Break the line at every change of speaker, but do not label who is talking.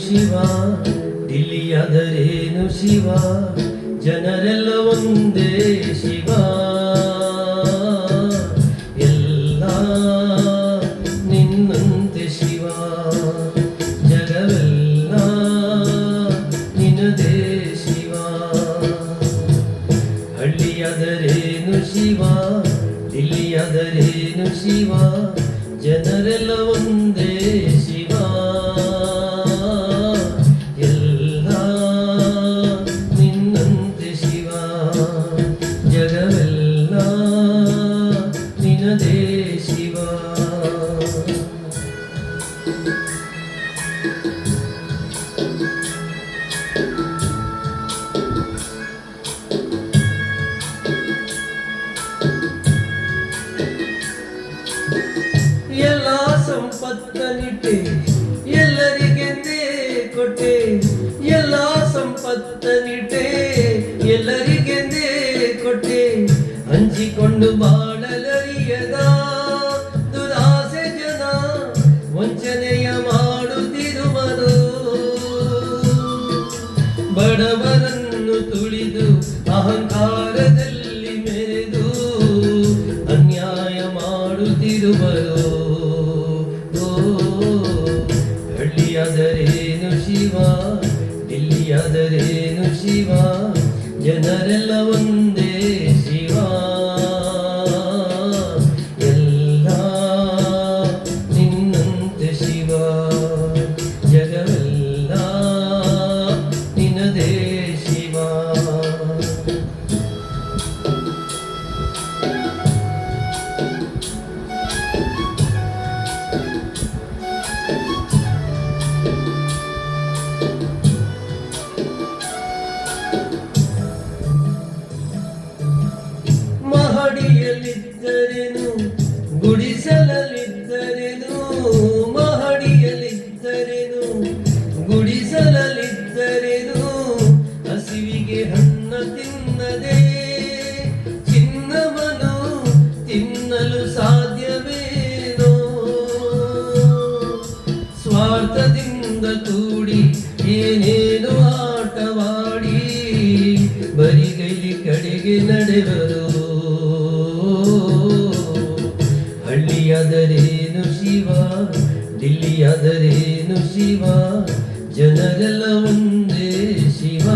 ಶಿವ, ದಿಲ್ಲಿಯಾದರೇನು ಶಿವ, ಜನರೆಲ್ಲ ಒಂದೇ ಶಿವ. ಎಲ್ಲ ನಿನ್ನಂತೆ ಶಿವ, ಜಗವೆಲ್ಲ ನಿನ್ನದೇ ಶಿವ. ಹಳ್ಳಿಯಾದರೇನು ಶಿವ, ದಿಲ್ಲಿಯಾದರೇನು ಶಿವ, ಜನರೆಲ್ಲ ಒಂದೇ ಶಿವ. ಎಲ್ಲ ನಿನ್ನಂತೆ ಶಿವ, ಜಗವೆಲ್ಲ ನಿನ್ನದೇ ಶಿವ. ಎಲ್ಲ ಸಂಪತ್ತನಿಟ್ಟೆ ಎಲ್ಲರಿಗೆಂದೇ ಕೊಟ್ಟೆ, ಎಲ್ಲ ಸಂಪತ್ತನಿಟ್ಟೆ ಎಲ್ಲರಿಗೆಂದೇ ಕೊಟ್ಟೆ. ಹಂಚಿಕೊಂಡು ಬಾಳಲರಿಯದ ದುರಾಸೆ ಜನ ವಂಚನೆಯ ಮಾಡುತ್ತಿರುವರು. ಬಡವರನ್ನು ತುಳಿದು ಅಹಂಕಾರದಲ್ಲಿ ಮೆರೆದು ಅನ್ಯಾಯ ಮಾಡುತ್ತಿರುವರು. ಹಳ್ಳಿಯಾದರೇನು ಶಿವ, ದಿಲ್ಲಿಯಾದರೇನು ಶಿವ, ಜನರೆಲ್ಲ ಒಂದೇ ಶಿವ. ಎಲ್ಲ ನಿನ್ನಂತೆ ಶಿವ, ಜಗವೆಲ್ಲ ನಿನ್ನದೇ ಶಿವ. ಮಹಡಿಯಲ್ಲಿದ್ದರೇನು ಗುಡಿಸಲಲ್ಲಿದ್ದರೇನು, ಮಹಡಿಯಲ್ಲಿದ್ದರೇನು ಗುಡಿಸಲಲ್ಲಿದ್ದರೇನು, ಹಸಿವಿಗೆ ಹಣ್ಣ ತಿನ್ನದೆ ಚಿನ್ನವನು ತಿನ್ನಲು ಸಾಧ್ಯವೇನೋ. ಸ್ವಾರ್ಥದಿಂದ ಕೂಡಿ ಏನೇನು ಆಟವಾಡಿ ಬರಿಗೈಲಿ ಕಡೆಗೆ ನಡೆವರು. ಹಳ್ಳಿಯಾದರೇನು ಶಿವ, ದಿಲ್ಲಿಯಾದರೇನು ಶಿವ, ಜನರೆಲ್ಲ ಒಂದೇ ಶಿವ.